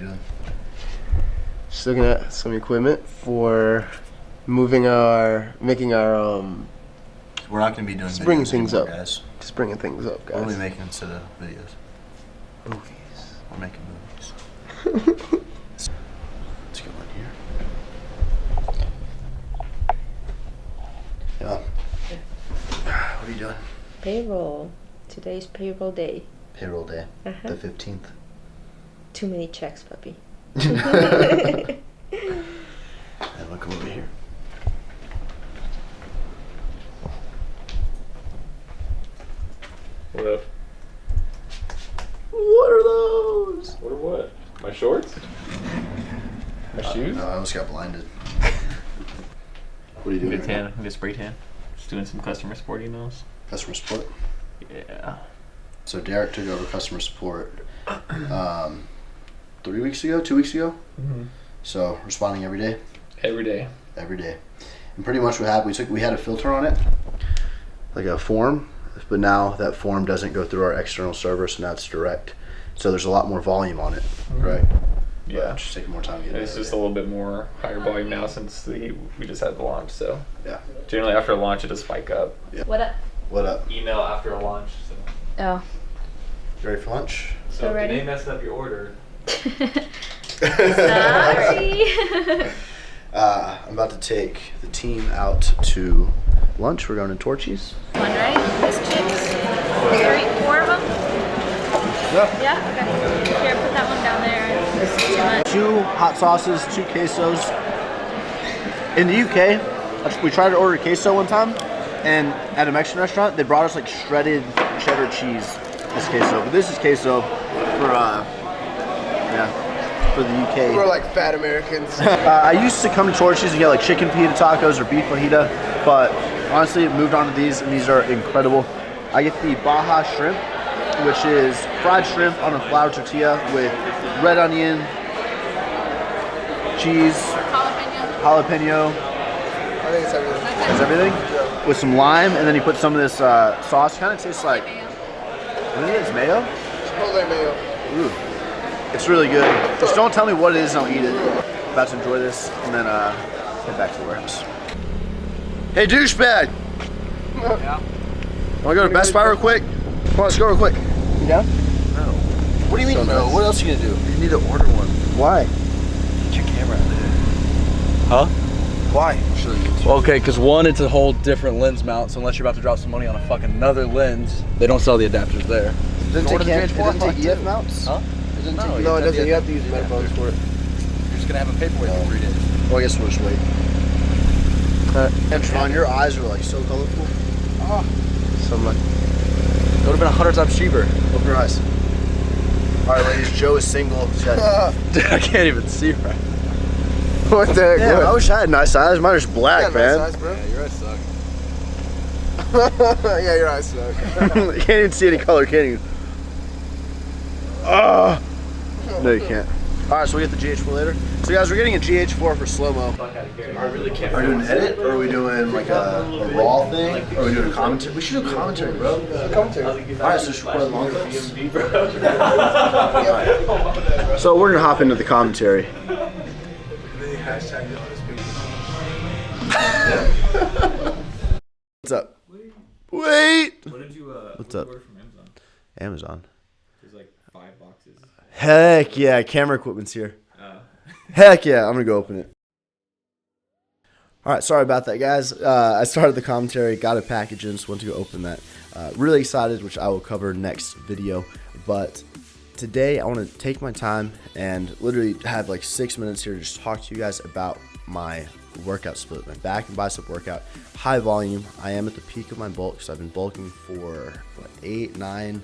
doing? Just looking at some equipment for making our We're not going to be doing just videos bringing things anymore, up, guys. Just bringing things up, guys. What are we making instead of videos? Movies. We're making movies. Let's go in here. Yeah. What are you doing? Payroll. Today's payroll day. Payroll day. The 15th. Too many checks, puppy. And look over here. What up? What are those? What are what? My shorts? My shoes? No, I almost got blinded. What are you I'm doing? gonna tan. I'm gonna spray tan. Just doing some customer support emails. Customer support. Yeah. So Derek took over customer support 3 weeks ago, 2 weeks ago. Mm-hmm. So responding every day. Every day. Every day. And pretty much what happened, we had a filter on it, like a form, but now that form doesn't go through our external server, so now it's direct. So there's a lot more volume on it, right? Yeah. But it's just taking more time to get It's just a little bit more higher volume now since we just had the launch. So yeah. generally after a launch, it'll spike up. Yeah. What up? What up? Email after a launch. So, Oh. You ready for lunch? so if ready? they messed up your order. Sorry. I'm about to take the team out to lunch. We're going to Torchy's. One, right? There's chips. 4 of them? Yeah. Yeah? Okay. Here, put that one down there. This is too much. 2 hot sauces, 2 quesos. In the UK, we tried to order queso one time, and at a Mexican restaurant, they brought us like shredded cheddar cheese as queso. But this is queso for for the UK. We're like fat Americans. I used to come to Torchy's and get like chicken fajita tacos or beef fajita, but honestly, moved on to these, and these are incredible. I get the Baja shrimp, which is fried shrimp on a flour tortilla with red onion, cheese, jalapeno. I think it's everything. That's everything? Yeah. With some lime, and then you put some of this sauce. Kind of tastes like, what is it? Mayo? Chipotle mayo. Ooh. It's really good. Just don't tell me what it is and I'll eat it. About to enjoy this and then head back to the warehouse. Hey, douchebag! Yeah. Wanna go to Best Buy real quick? Come on, let's go real quick. You down? No. What do you mean So no? nice. What else are you gonna do? You need to order one. Why? Get your camera out there. Huh? Why? Okay, because one, it's a whole different lens mount, so unless you're about to drop some money on a fucking another lens, they don't sell the adapters there. Didn't Order take, the it didn't take GH4 EF mounts? Huh? It didn't No, take No, it have doesn't. the You have to use metabones for it. You're just gonna have a paperweight for 3 days. Well, I guess we'll just wait. And Tron, your eyes are like so colorful. So much. It would have been 100 times cheaper. Open your eyes. Alright, ladies, Joe is single. Dude, I can't even see right. What the heck? Yeah, what? I wish I had nice eyes. Mine are just black, You got man. nice eyes, bro. Yeah, your eyes suck. Yeah, your eyes suck. You can't even see any color, can you? No, you can't. Alright, so we get the GH4 later. So guys, we're getting a GH4 for slow-mo. I really can't. Are we doing an edit, or are we doing like a raw thing? Or are we doing a commentary? We should do a commentary, bro. Alright, so just record longer. Alright. So we're gonna hop into the commentary. What's up? Wait! What did you What's up? order from Amazon? Amazon. There's like 5 boxes. Heck yeah, camera equipment's here. Heck yeah, I'm gonna go open it. Alright, sorry about that, guys. I started the commentary, got a package in, just went to go open that. Really excited, which I will cover next video. But today, I want to take my time and literally have like 6 minutes here to just talk to you guys about my workout split, my back and bicep workout. High volume. I am at the peak of my bulk, so I've been bulking for what, 9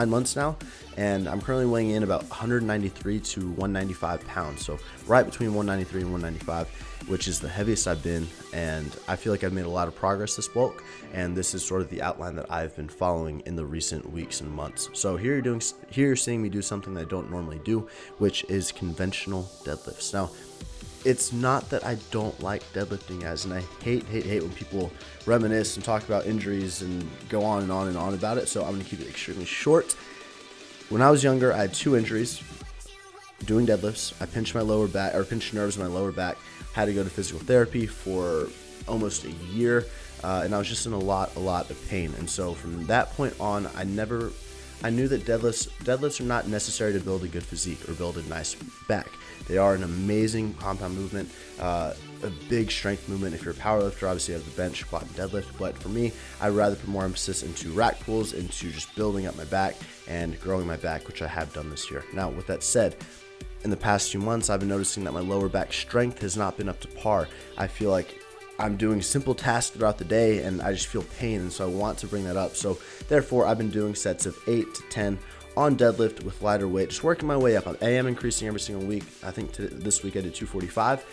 months now, and I'm currently weighing in about 193 to 195 pounds, so right between 193 and 195, which is the heaviest I've been, and I feel like I've made a lot of progress this bulk, and this is sort of the outline that I've been following in the recent weeks and months. So here you're seeing me do something that I don't normally do, which is conventional deadlifts. Now, it's not that I don't like deadlifting, guys, and I hate when people reminisce and talk about injuries and go on and on and on about it, so I'm going to keep it extremely short. When I was younger, I had 2 injuries. doing deadlifts. I pinched my lower back, or pinched nerves in my lower back. Had to go to physical therapy for almost a year, and I was just in a lot of pain. And so from that point on, I knew that deadlifts are not necessary to build a good physique or build a nice back. They are an amazing compound movement, a big strength movement. If you're a powerlifter, obviously you have the bench, squat, and deadlift. But for me, I'd rather put more emphasis into rack pulls, into just building up my back and growing my back, which I have done this year. Now, with that said, in the past few months, I've been noticing that my lower back strength has not been up to par. I feel like I'm doing simple tasks throughout the day and I just feel pain, and so I want to bring that up. So therefore, I've been doing sets of 8 to 10 on deadlift with lighter weight, just working my way up. I am increasing every single week. I think this week I did 245.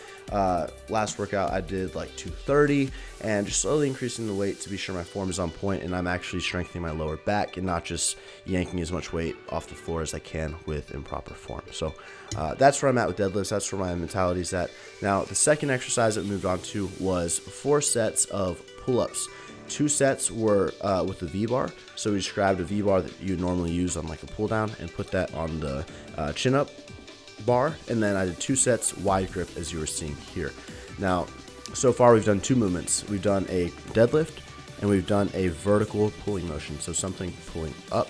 Last workout I did like 230, and just slowly increasing the weight to be sure my form is on point and I'm actually strengthening my lower back and not just yanking as much weight off the floor as I can with improper form. So that's where I'm at with deadlifts. That's where my mentality is at. Now, the second exercise that we moved on to was 4 sets of pull-ups. 2 sets were with the V-bar. So we just grabbed a V-bar that you normally use on like a pull down and put that on the chin-up bar. And then I did 2 sets wide grip, as you were seeing here. Now, so far we've done 2 movements. We've done a deadlift and we've done a vertical pulling motion. So something pulling up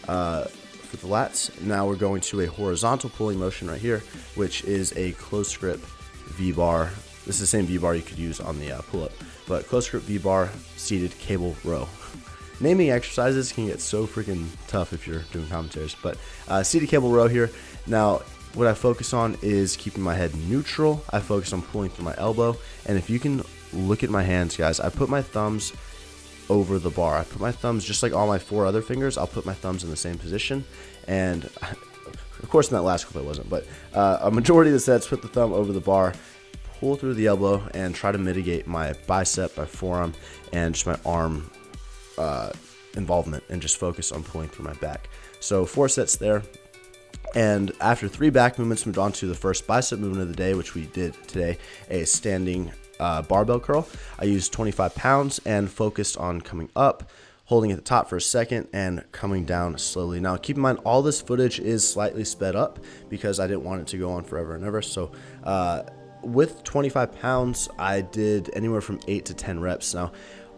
for the lats. Now we're going to a horizontal pulling motion right here, which is a close grip V-bar. This is the same V-bar you could use on the pull-up, but close grip V-bar seated cable row. Naming exercises can get so freaking tough if you're doing commentaries, but seated cable row here. Now, what I focus on is keeping my head neutral. I focus on pulling through my elbow, and if you can look at my hands, guys, I put my thumbs over the bar. I put my thumbs just like all my 4 other fingers. I'll put my thumbs in the same position, and of course in that last clip I wasn't, but a majority of the sets put the thumb over the bar, pull through the elbow, and try to mitigate my bicep, my forearm, and just my arm involvement, and just focus on pulling through my back. So 4 sets there. And after 3 back movements, moved on to the first bicep movement of the day, which we did today, a standing barbell curl. I used 25 pounds and focused on coming up, holding at the top for a second, and coming down slowly. Now, keep in mind, all this footage is slightly sped up because I didn't want it to go on forever and ever. So with 25 pounds, I did anywhere from 8 to 10 reps. Now,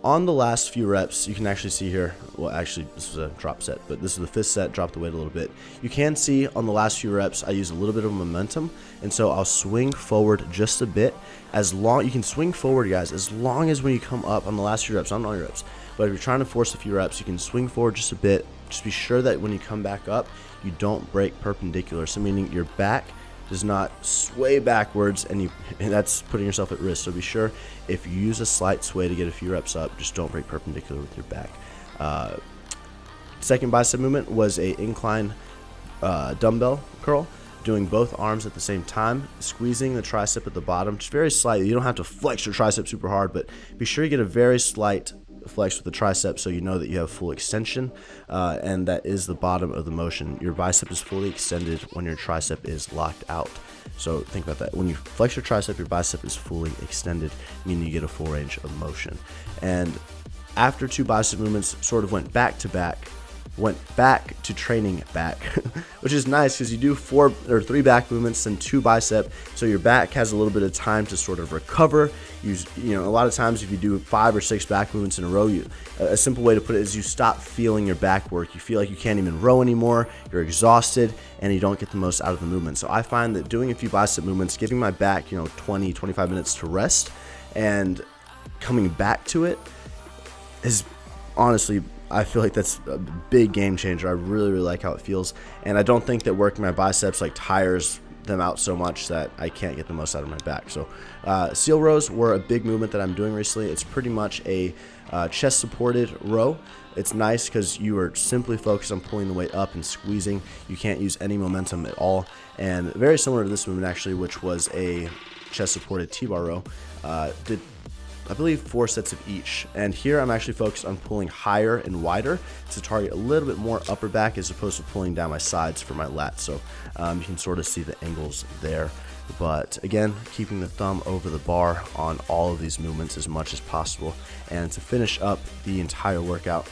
on the last few reps, you can actually see here, well, actually, this was a drop set, but this is the 5th set, drop the weight a little bit. You can see on the last few reps, I use a little bit of momentum, and so I'll swing forward just a bit. You can swing forward, guys, as long as when you come up on the last few reps, not on all your reps, but if you're trying to force a few reps, you can swing forward just a bit. Just be sure that when you come back up, you don't break perpendicular, so meaning your back does not sway backwards, and that's putting yourself at risk. So be sure, if you use a slight sway to get a few reps up, just don't break perpendicular with your back. Second bicep movement was a incline dumbbell curl, doing both arms at the same time, squeezing the tricep at the bottom, just very slightly. You don't have to flex your tricep super hard, but be sure you get a very slight flex with the tricep so you know that you have full extension, and that is the bottom of the motion. Your bicep is fully extended when your tricep is locked out. So think about that. When you flex your tricep, your bicep is fully extended, meaning you get a full range of motion. And after 2 bicep movements, sort of went back to training back, which is nice because you do 3 back movements and 2 bicep, so your back has a little bit of time to sort of recover. A lot of times if you do 5 or 6 back movements in a row, a simple way to put it is you stop feeling your back work. You feel like you can't even row anymore, you're exhausted, and you don't get the most out of the movement. So I find that doing a few bicep movements, giving my back 20-25 minutes to rest, and coming back to it is honestly, I feel like that's a big game changer. I really, really like how it feels, and I don't think that working my biceps tires them out so much that I can't get the most out of my back. So seal rows were a big movement that I'm doing recently. It's pretty much a chest supported row. It's nice because you are simply focused on pulling the weight up and squeezing. You can't use any momentum at all, and very similar to this movement actually, which was a chest supported T-bar row. Did I believe 4 sets of each, and here I'm actually focused on pulling higher and wider to target a little bit more upper back as opposed to pulling down my sides for my lats. So you can sort of see the angles there, but again, keeping the thumb over the bar on all of these movements as much as possible. And to finish up the entire workout,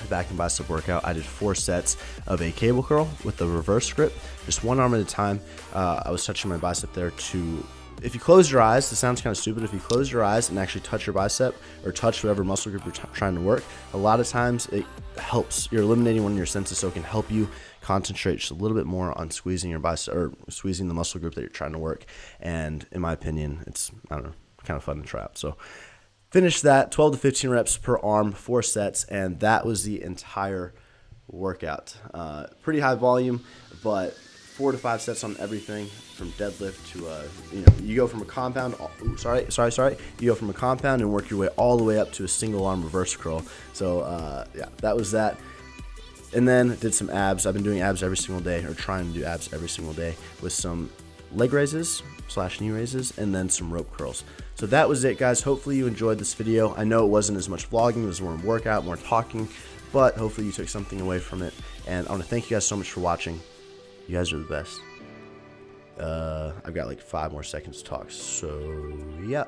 back and bicep workout. I did 4 sets of a cable curl with the reverse grip, just one arm at a time. I was touching my bicep there to, if you close your eyes, this sounds kind of stupid, if you close your eyes and actually touch your bicep or touch whatever muscle group you're trying to work, a lot of times it helps. You're eliminating one of your senses, so it can help you concentrate just a little bit more on squeezing your bicep or squeezing the muscle group that you're trying to work. And in my opinion, it's, I don't know, kind of fun to try out. So finished that, 12 to 15 reps per arm, 4 sets, and that was the entire workout. Pretty high volume, but 4 to 5 sets on everything from deadlift to, you go from a compound, you go from a compound and work your way all the way up to a single arm reverse curl. So yeah, that was that. And then did some abs. I've been doing abs every single day, or trying to do abs every single day, with some leg raises / knee raises, and then some rope curls. So that was it, guys. Hopefully you enjoyed this video. I know it wasn't as much vlogging, it was more workout, more talking, but hopefully you took something away from it. And I want to thank you guys so much for watching. You guys are the best. I've got like 5 more seconds to talk, so yeah.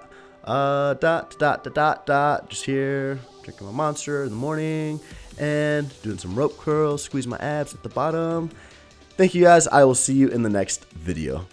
Just here, drinking my Monster in the morning, and doing some rope curls, squeeze my abs at the bottom. Thank you guys. I will see you in the next video.